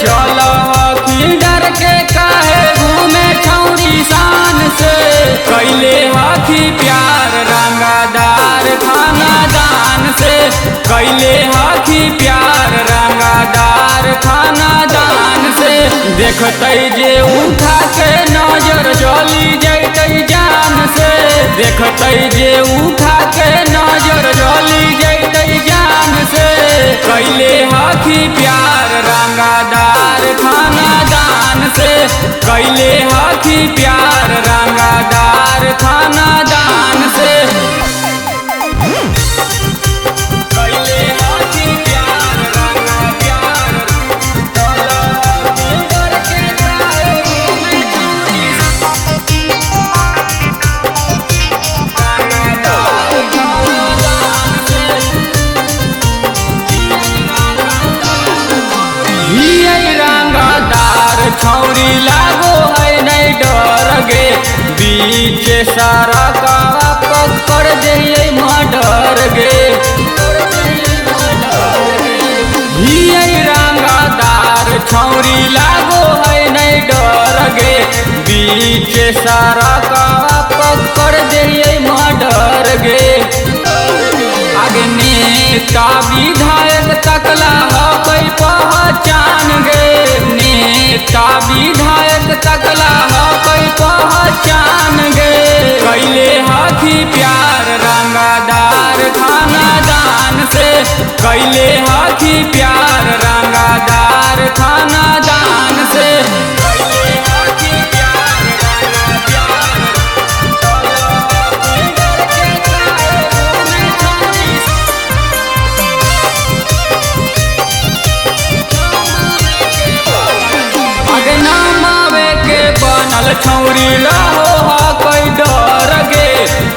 चल हखी डर के काहे घूमे छौरी शान से। कैले हखी प्यार रंगादार खानादान से। कैले हखी प्यार रंगादार खानादान से। देखते जे उठा के नजर चली जैते जान से। देखते जे उठा के नजर चली जैते जान से। कैले हखी प्यार रंगादार खानादान से। कैले हखी प्यार रंगादार खानादान से। छौरी लागो है नहीं डर गे। बीच सारा कावा पकड़ दे मडर गे। रंगादार छौरी लागो है नहीं डर गे। बीच सारा कावा पकड़ दे मडर गे। आगे नेता विधायक तकला हई पहचान गे। नेता विधायक तकला हई पहचान गे। कैले हखी प्यार रंगादार खानादान से। कैले हखी प्यार रंगादार खानादान से। छौरी रहो कोई डर गे।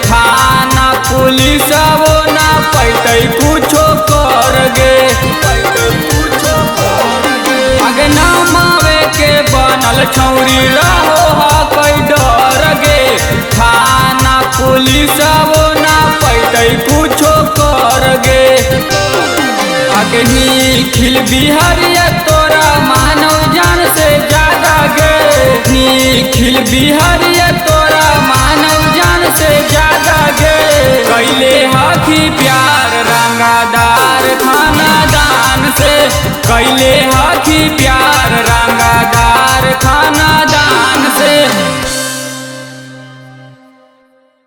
थाना पुलिस वो ना पैते कुछो कर गे। आगे नामावे के बनल छौरी रहो कोई डर गे। थाना पुलिस वो ना पैते कुछो कर गे। आगे निखिल बिहारिया तोरा मानव जान से ज्यादा गे। निखिल बिहारिया तोरा मानव जान से ज्यादा गे। कैले हखी प्यार रंगादार खानादान से। कैले हखी प्यार रंगादार